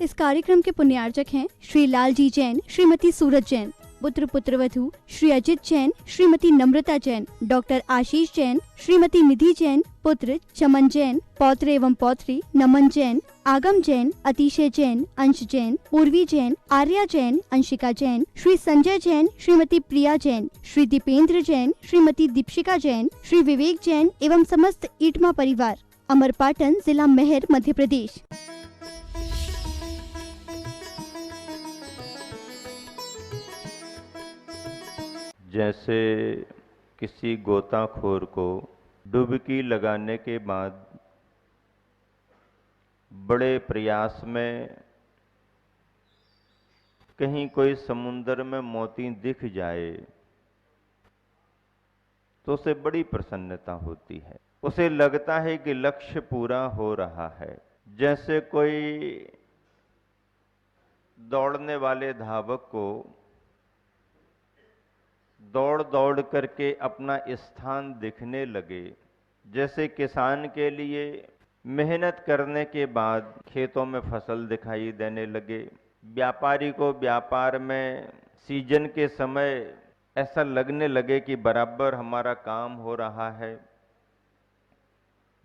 इस कार्यक्रम के पुण्यार्चक हैं श्री लालजी जैन, श्रीमती सूरज जैन, पुत्र पुत्रवधू श्री अजित जैन, श्रीमती नम्रता जैन, डॉक्टर आशीष जैन, श्रीमती निधि जैन, पुत्र चमन जैन, पौत्र एवं पौत्री नमन जैन, आगम जैन, अतिशय जैन, अंश जैन, पूर्वी जैन, आर्या जैन, अंशिका जैन, श्री संजय जैन, श्रीमती प्रिया जैन, श्री दीपेंद्र जैन, श्रीमती दीपशिका जैन, श्री विवेक जैन एवं समस्त ईटमा परिवार, अमरपाटन, जिला मेहर, मध्य प्रदेश। जैसे किसी गोताखोर को डुबकी लगाने के बाद बड़े प्रयास में कहीं कोई समुद्र में मोती दिख जाए तो उसे बड़ी प्रसन्नता होती है, उसे लगता है कि लक्ष्य पूरा हो रहा है। जैसे कोई दौड़ने वाले धावक को दौड़ दौड़ करके अपना स्थान दिखने लगे, जैसे किसान के लिए मेहनत करने के बाद खेतों में फसल दिखाई देने लगे, व्यापारी को व्यापार में सीजन के समय ऐसा लगने लगे कि बराबर हमारा काम हो रहा है,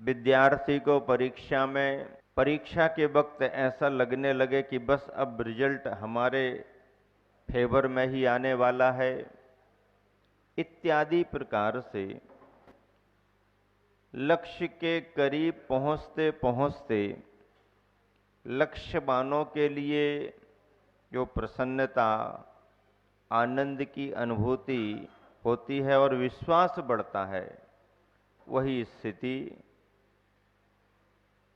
विद्यार्थी को परीक्षा में परीक्षा के वक्त ऐसा लगने लगे कि बस अब रिजल्ट हमारे फेवर में ही आने वाला है, इत्यादि प्रकार से लक्ष्य के करीब पहुंचते पहुंचते लक्ष्यवानों के लिए जो प्रसन्नता, आनंद की अनुभूति होती है और विश्वास बढ़ता है, वही स्थिति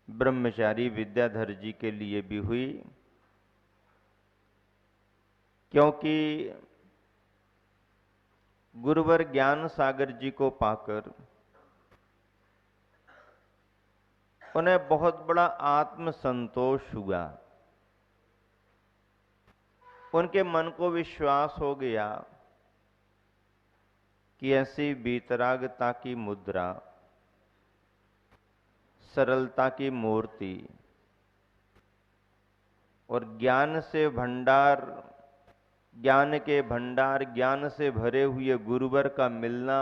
ब्रह्मचारी विद्याधर जी के लिए भी हुई। क्योंकि गुरुवर ज्ञान सागर जी को पाकर उन्हें बहुत बड़ा आत्मसंतोष हुआ। उनके मन को विश्वास हो गया कि ऐसी वीतरागता की मुद्रा, सरलता की मूर्ति और ज्ञान से भंडार, ज्ञान के भंडार, ज्ञान से भरे हुए गुरुवर का मिलना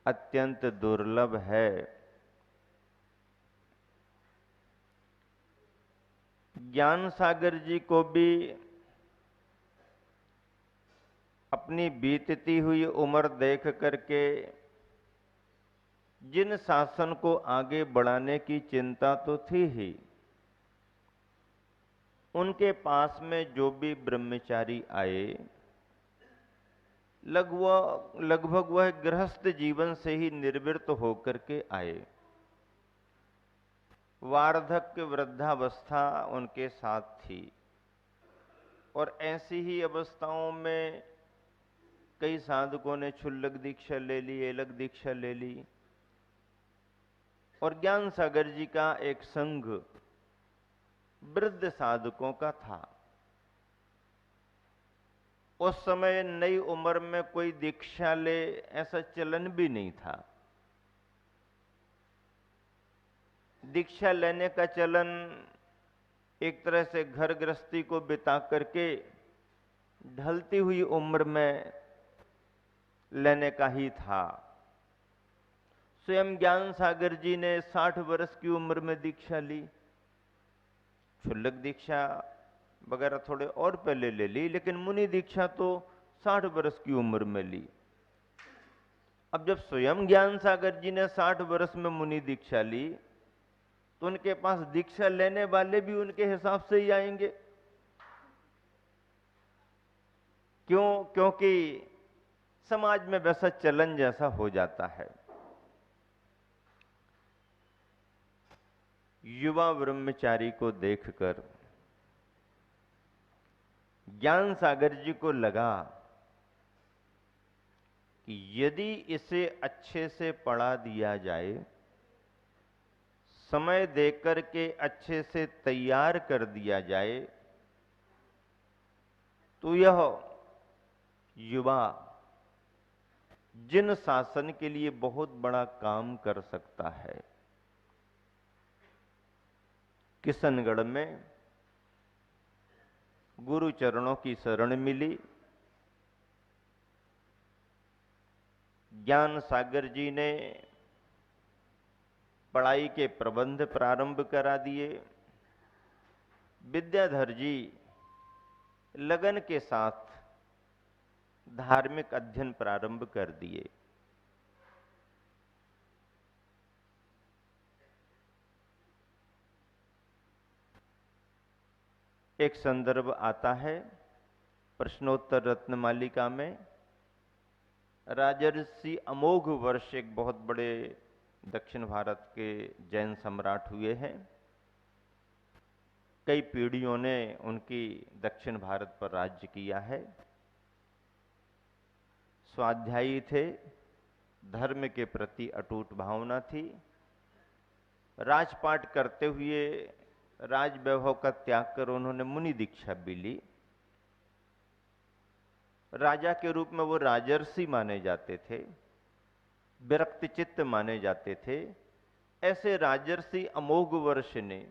अत्यंत दुर्लभ है। ज्ञान सागर जी को भी अपनी बीतती हुई उम्र देख करके जिन शासन को आगे बढ़ाने की चिंता तो थी ही, उनके पास में जो भी ब्रह्मचारी आए लगभग वह गृहस्थ जीवन से ही निर्वृत्त होकर के आए। वार्धक्य वृद्धावस्था उनके साथ थी और ऐसी ही अवस्थाओं में कई साधकों ने क्षुल्लक दीक्षा ले ली, एलक दीक्षा ले ली और ज्ञान सागर जी का एक संघ वृद्ध साधकों का था। उस समय नई उम्र में कोई दीक्षा ले ऐसा चलन भी नहीं था। दीक्षा लेने का चलन एक तरह से घर गृहस्थी को बिता करके ढलती हुई उम्र में लेने का ही था। स्वयं ज्ञान सागर जी ने 60 वर्ष की उम्र में दीक्षा ली, क्षुल्लक दीक्षा वगैरह थोड़े और पहले ले ली, लेकिन मुनि दीक्षा तो 60 वर्ष की उम्र में ली। अब जब स्वयं ज्ञान सागर जी ने 60 वर्ष में मुनि दीक्षा ली तो उनके पास दीक्षा लेने वाले भी उनके हिसाब से ही आएंगे। क्यों? क्योंकि समाज में वैसा चलन जैसा हो जाता है। युवा ब्रह्मचारी को देखकर ज्ञान सागर जी को लगा कि यदि इसे अच्छे से पढ़ा दिया जाए, समय देकर के अच्छे से तैयार कर दिया जाए, तो यह युवा जिन शासन के लिए बहुत बड़ा काम कर सकता है। किशनगढ़ में गुरु चरणों की शरण मिली। ज्ञान सागर जी ने पढ़ाई के प्रबंध प्रारंभ करा दिए। विद्याधर जी लगन के साथ धार्मिक अध्ययन प्रारंभ कर दिए। एक संदर्भ आता है प्रश्नोत्तर रत्नमालिका में। राजर्षि अमोघ वर्ष एक बहुत बड़े दक्षिण भारत के जैन सम्राट हुए हैं। कई पीढ़ियों ने उनकी दक्षिण भारत पर राज्य किया है। स्वाध्यायी थे, धर्म के प्रति अटूट भावना थी। राजपाट करते हुए राजवैभव का त्याग कर उन्होंने मुनि दीक्षा भी ली। राजा के रूप में वो राजर्षि माने जाते थे, विरक्त चित्त माने जाते थे। ऐसे राजर्षि अमोघ वर्ष ने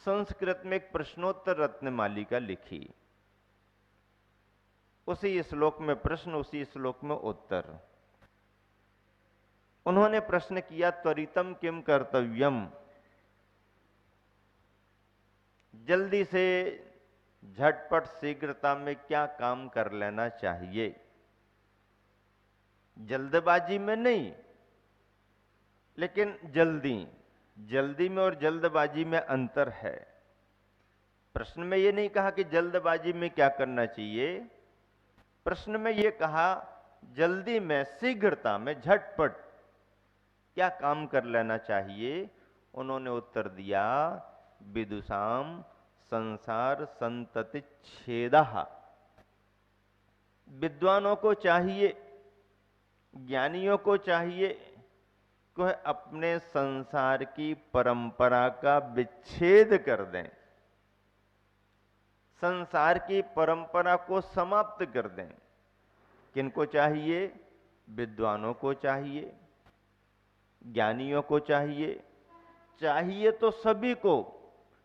संस्कृत में एक प्रश्नोत्तर रत्नमालिका लिखी। उसी श्लोक में प्रश्न, उसी श्लोक में उत्तर। उन्होंने प्रश्न किया, त्वरितम किम कर्तव्यम, जल्दी से झटपट शीघ्रता में क्या काम कर लेना चाहिए। जल्दबाजी में नहीं, लेकिन जल्दी में और जल्दबाजी में अंतर है। प्रश्न में यह नहीं कहा कि जल्दबाजी में क्या करना चाहिए, प्रश्न में यह कहा जल्दी में, शीघ्रता में, झटपट क्या काम कर लेना चाहिए। उन्होंने उत्तर दिया, विदुषाम संसार संतति छेदः। विद्वानों को चाहिए, ज्ञानियों को चाहिए कि वह अपने संसार की परंपरा का विच्छेद कर दें, संसार की परंपरा को समाप्त कर दें। किनको चाहिए? विद्वानों को चाहिए, ज्ञानियों को चाहिए। चाहिए तो सभी को,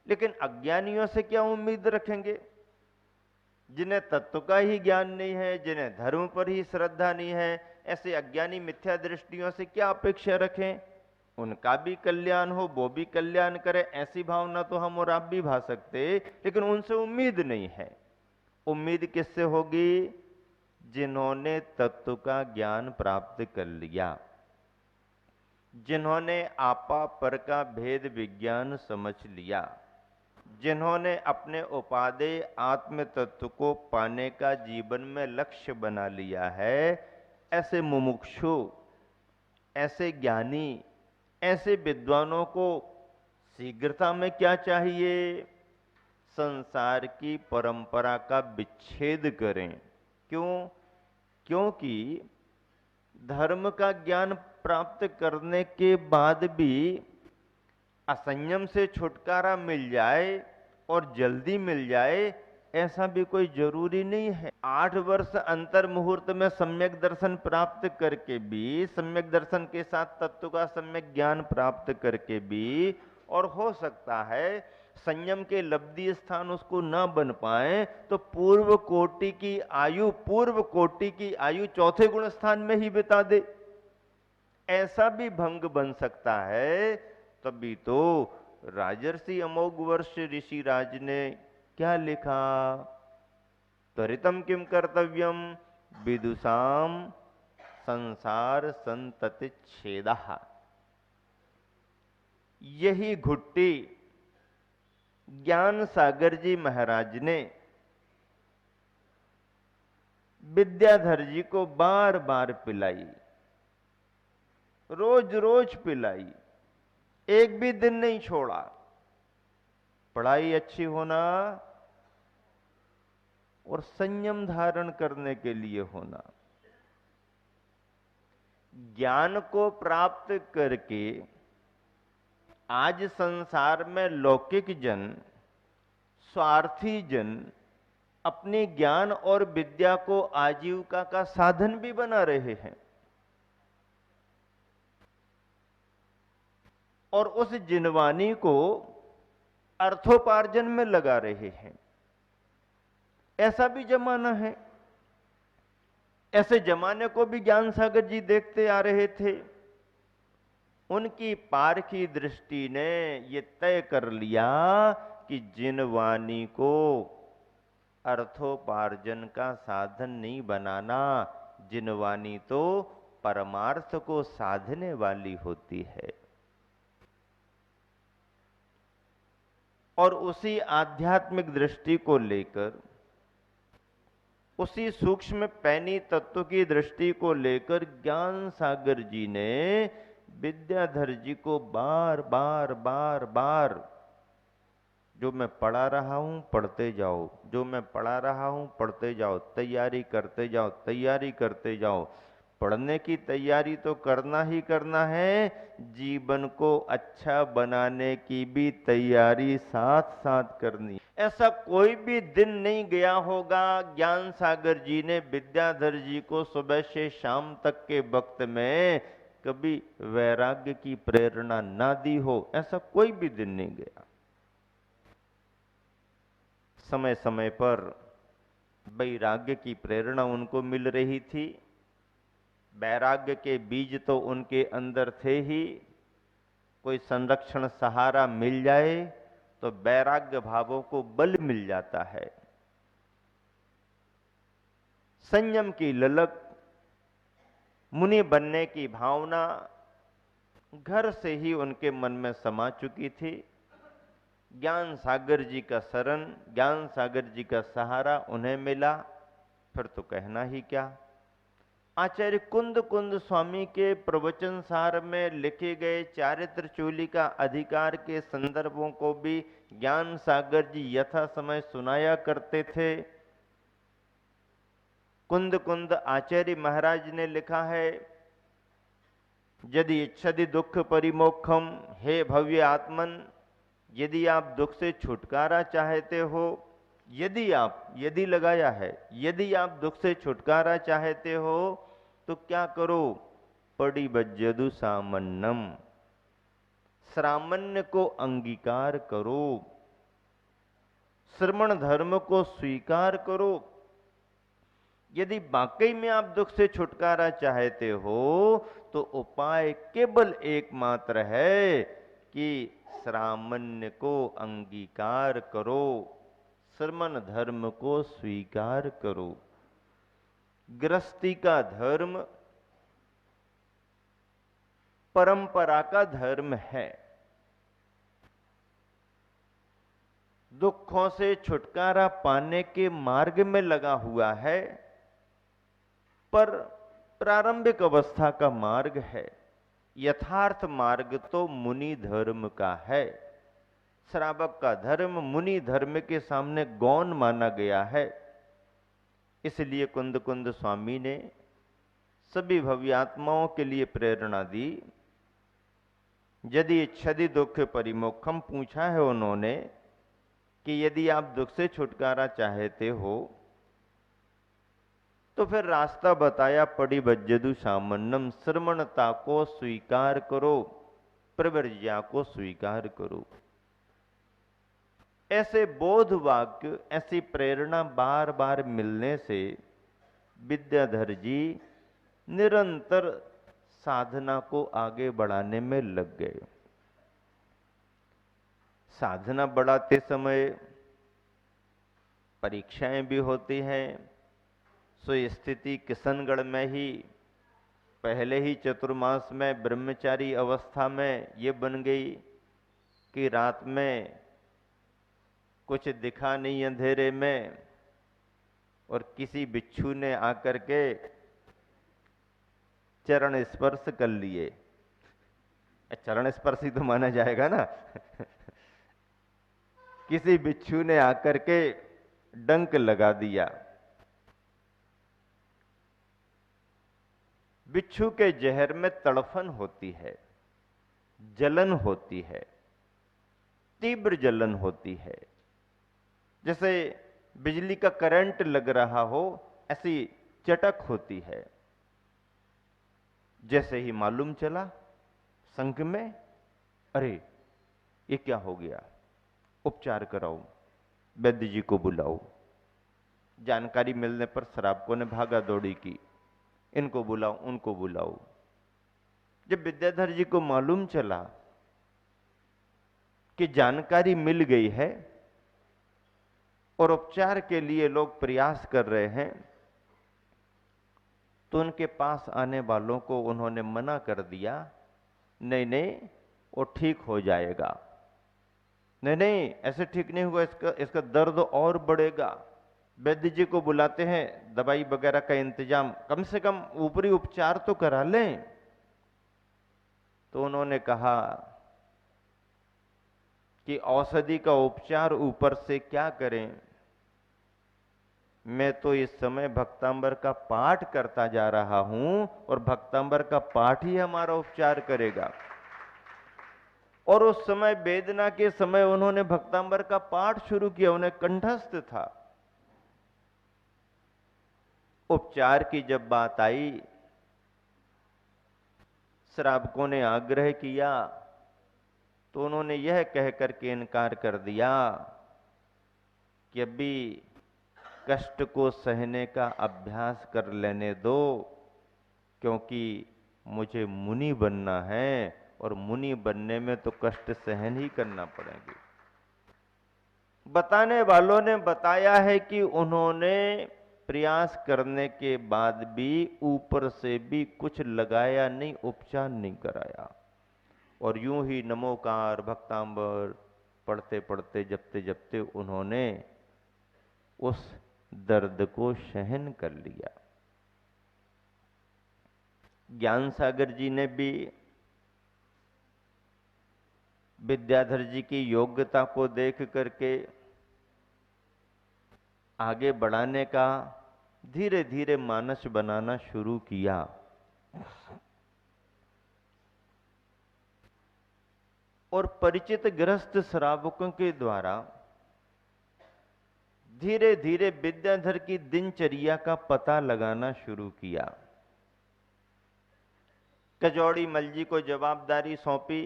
लेकिन अज्ञानियों से क्या उम्मीद रखेंगे? जिन्हें तत्व का ही ज्ञान नहीं है, जिन्हें धर्म पर ही श्रद्धा नहीं है, ऐसे अज्ञानी मिथ्या दृष्टियों से क्या अपेक्षा रखें? उनका भी कल्याण हो, वो भी कल्याण करे, ऐसी भावना तो हम और आप भी भा सकते, लेकिन उनसे उम्मीद नहीं है। उम्मीद किससे होगी? जिन्होंने तत्व का ज्ञान प्राप्त कर लिया, जिन्होंने आपा पर का भेद विज्ञान समझ लिया, जिन्होंने अपने उपादेय आत्म तत्व को पाने का जीवन में लक्ष्य बना लिया है। ऐसे मुमुक्षु, ऐसे ज्ञानी, ऐसे विद्वानों को शीघ्रता में क्या चाहिए? संसार की परंपरा का विच्छेद करें। क्यों? क्योंकि धर्म का ज्ञान प्राप्त करने के बाद भी असंयम से छुटकारा मिल जाए और जल्दी मिल जाए, ऐसा भी कोई जरूरी नहीं है। 8 वर्ष अंतर मुहूर्त में सम्यक दर्शन प्राप्त करके भी, सम्यक दर्शन के साथ तत्व का सम्यक ज्ञान प्राप्त करके भी, और हो सकता है संयम के लब्धि स्थान उसको न बन पाए तो पूर्व कोटि की आयु चौथे गुण स्थान में ही बिता दे, ऐसा भी भंग बन सकता है। तभी तो राजर्षि अमोघ वर्ष ऋषि राज ने क्या लिखा? त्वरितम किम कर्तव्यम विदुषाम संसार संतति छेदः। यही घुट्टी ज्ञान सागर जी महाराज ने विद्याधर जी को बार बार पिलाई, रोज रोज पिलाई, एक भी दिन नहीं छोड़ा। पढ़ाई अच्छी होना और संयम धारण करने के लिए होना। ज्ञान को प्राप्त करके आज संसार में लौकिक जन, स्वार्थी जन अपने ज्ञान और विद्या को आजीविका का साधन भी बना रहे हैं, और उस जिनवानी को अर्थोपार्जन में लगा रहे हैं। ऐसा भी जमाना है। ऐसे जमाने को भी ज्ञान सागर जी देखते आ रहे थे। उनकी पारखी दृष्टि ने ये तय कर लिया कि जिनवानी को अर्थोपार्जन का साधन नहीं बनाना, जिनवानी तो परमार्थ को साधने वाली होती है। और उसी आध्यात्मिक दृष्टि को लेकर, उसी सूक्ष्म पैनी तत्व की दृष्टि को लेकर ज्ञान सागर जी ने विद्याधर जी को बार बार बार बार, जो मैं पढ़ा रहा हूं पढ़ते जाओ, जो मैं पढ़ा रहा हूं पढ़ते जाओ, तैयारी करते जाओ, तैयारी करते जाओ। पढ़ने की तैयारी तो करना ही करना है, जीवन को अच्छा बनाने की भी तैयारी साथ साथ करनी। ऐसा कोई भी दिन नहीं गया होगा ज्ञान सागर जी ने विद्याधर जी को सुबह से शाम तक के वक्त में कभी वैराग्य की प्रेरणा ना दी हो, ऐसा कोई भी दिन नहीं गया। समय समय पर वैराग्य की प्रेरणा उनको मिल रही थी। वैराग्य के बीज तो उनके अंदर थे ही। कोई संरक्षण सहारा मिल जाए तो वैराग्य भावों को बल मिल जाता है। संयम की ललक, मुनि बनने की भावना घर से ही उनके मन में समा चुकी थी। ज्ञान सागर जी का शरण, ज्ञान सागर जी का सहारा उन्हें मिला, फिर तो कहना ही क्या। आचार्य कुंद कुंद स्वामी के प्रवचन सार में लिखे गए चारित्र चूली का अधिकार के संदर्भों को भी ज्ञान सागर जी यथा समय सुनाया करते थे। कुंद कुंद आचार्य महाराज ने लिखा है, यदि इच्छति दुख परिमोक्षम, हे भव्य आत्मन, यदि आप दुख से छुटकारा चाहते हो, यदि लगाया है, यदि आप दुख से छुटकारा चाहते हो तो क्या करो, पडिबज्जदु सामन्नम, सामान्य को अंगीकार करो, श्रमण धर्म को स्वीकार करो। यदि वाकई में आप दुख से छुटकारा चाहते हो तो उपाय केवल एकमात्र है कि सामान्य को अंगीकार करो, श्रमण धर्म को स्वीकार करो। गृहस्थी का धर्म परंपरा का धर्म है। दुखों से छुटकारा पाने के मार्ग में लगा हुआ है, पर प्रारंभिक अवस्था का मार्ग है। यथार्थ मार्ग तो मुनि धर्म का है। श्रावक का धर्म मुनि धर्म के सामने गौण माना गया है। इसलिए कुंद कुंद स्वामी ने सभी भव्यात्माओं के लिए प्रेरणा दी। यदि इच्छति दुख परिमोक्षम, पूछा है उन्होंने कि यदि आप दुख से छुटकारा चाहते हो तो फिर रास्ता बताया, पडिबज्जदु सामन्नम, श्रमणता को स्वीकार करो, प्रवर्ज्या को स्वीकार करो। ऐसे बोध वाक्य, ऐसी प्रेरणा बार बार मिलने से विद्याधर जी निरंतर साधना को आगे बढ़ाने में लग गए। साधना बढ़ाते समय परीक्षाएं भी होती हैं। सो स्थिति किशनगढ़ में ही पहले ही चतुर्मास में ब्रह्मचारी अवस्था में ये बन गई कि रात में कुछ दिखा नहीं अंधेरे में, और किसी बिच्छू ने आकर के चरण स्पर्श कर लिए। चरण स्पर्श ही तो माना जाएगा ना। किसी बिच्छू ने आकर के डंक लगा दिया। बिच्छू के जहर में तड़फन होती है, जलन होती है, तीव्र जलन होती है। जैसे बिजली का करंट लग रहा हो, ऐसी चटक होती है। जैसे ही मालूम चला संघ में अरे ये क्या हो गया, उपचार कराओ, वैद्य जी को बुलाओ। जानकारी मिलने पर श्रावकों ने भागा दौड़ी की, इनको बुलाओ उनको बुलाओ। जब विद्याधर जी को मालूम चला कि जानकारी मिल गई है और उपचार के लिए लोग प्रयास कर रहे हैं, तो उनके पास आने वालों को उन्होंने मना कर दिया, नहीं नहीं वो ठीक हो जाएगा, नहीं नहीं ऐसे ठीक नहीं होगा, इसका दर्द और बढ़ेगा। वैद्य जी को बुलाते हैं, दवाई वगैरह का इंतजाम, कम से कम ऊपरी उपचार तो करा लें। तो उन्होंने कहा कि औषधि का उपचार ऊपर से क्या करें, मैं तो इस समय भक्तांबर का पाठ करता जा रहा हूं और भक्तांबर का पाठ ही हमारा उपचार करेगा। और उस समय वेदना के समय उन्होंने भक्तांबर का पाठ शुरू किया, उन्हें कंठस्थ था। उपचार की जब बात आई, श्रावकों ने आग्रह किया तो उन्होंने यह कहकर के इनकार कर दिया कि अभी कष्ट को सहने का अभ्यास कर लेने दो, क्योंकि मुझे मुनि बनना है और मुनि बनने में तो कष्ट सहन ही करना पड़ेंगे। बताने वालों ने बताया है कि उन्होंने प्रयास करने के बाद भी ऊपर से भी कुछ लगाया नहीं, उपचार नहीं कराया, और यूं ही नमोकार भक्तांबर पढ़ते पढ़ते जपते जपते उन्होंने उस दर्द को सहन कर लिया। ज्ञान सागर जी ने भी विद्याधर जी की योग्यता को देख करके आगे बढ़ाने का धीरे धीरे मानस बनाना शुरू किया। और परिचित गृहस्थ श्रावकों के द्वारा धीरे धीरे विद्याधर की दिनचर्या का पता लगाना शुरू किया। कचौड़ी मल जी को जवाबदारी सौंपी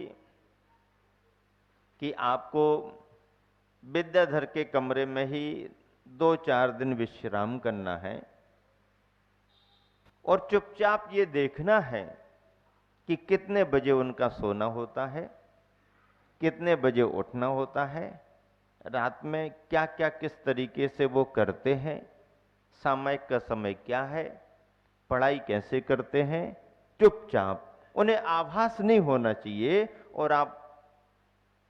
कि आपको विद्याधर के कमरे में ही 2-4 दिन विश्राम करना है और चुपचाप ये देखना है कि कितने बजे उनका सोना होता है, कितने बजे उठना होता है, रात में क्या क्या किस तरीके से वो करते हैं, सामयिक का समय क्या है, पढ़ाई कैसे करते हैं। चुपचाप, उन्हें आभास नहीं होना चाहिए और आप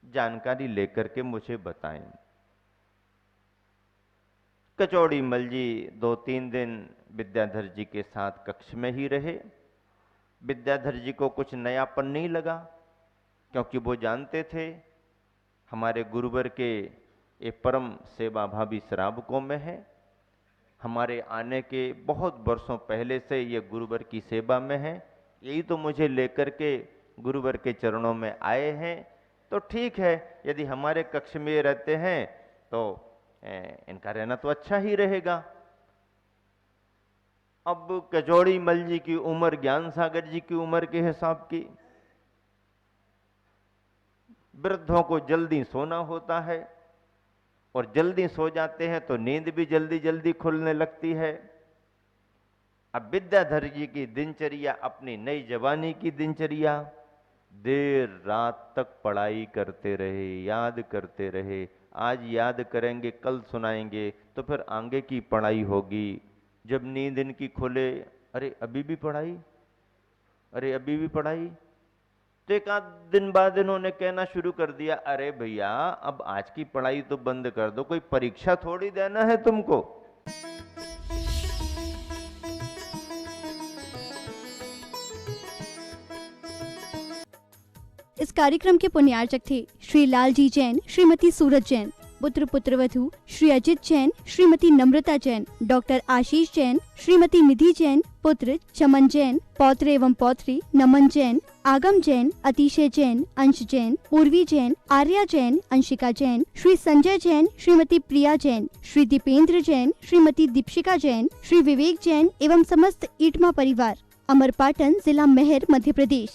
जानकारी लेकर के मुझे बताएं। कचौड़ी मल जी 2-3 दिन विद्याधर जी के साथ कक्ष में ही रहे। विद्याधर जी को कुछ नयापन नहीं लगा, क्योंकि वो जानते थे हमारे गुरुवर के ये परम सेवा भावी श्रावकों में है। हमारे आने के बहुत वर्षों पहले से ये गुरुवर की सेवा में है, यही तो मुझे लेकर के गुरुवर के चरणों में आए हैं। तो ठीक है, यदि हमारे कक्ष में ये रहते हैं तो इनका रहना तो अच्छा ही रहेगा। अब कचौड़ी मल जी की उम्र ज्ञान सागर जी की उम्र के हिसाब की, वृद्धों को जल्दी सोना होता है और जल्दी सो जाते हैं तो नींद भी जल्दी जल्दी खुलने लगती है। अब विद्याधर जी की दिनचर्या अपनी नई जवानी की दिनचर्या, देर रात तक पढ़ाई करते रहे, याद करते रहे। आज याद करेंगे, कल सुनाएंगे, तो फिर आगे की पढ़ाई होगी। जब नींद इनकी खुले, अरे अभी भी पढ़ाई, अरे अभी भी पढ़ाई। तो एक आध दिन बाद इन्होंने कहना शुरू कर दिया, अरे भैया अब आज की पढ़ाई तो बंद कर दो, कोई परीक्षा थोड़ी देना है तुमको। इस कार्यक्रम के पुण्यार्चक थे श्री लालजी जैन, श्रीमती सूरज जैन, पुत्र पुत्रवधू श्री अजित जैन, श्रीमती नम्रता जैन, डॉक्टर आशीष जैन, श्रीमती निधि जैन, पुत्र चमन जैन, पौत्र एवं पौत्री नमन जैन, आगम जैन, अतिशय जैन, अंश जैन, पूर्वी जैन, आर्या जैन, अंशिका जैन, श्री संजय जैन, श्रीमती प्रिया जैन, श्री दीपेंद्र जैन, श्रीमती दीपशिका जैन, श्री विवेक जैन एवं समस्त ईटमा परिवार, अमरपाटन, जिला मेहर, मध्य प्रदेश।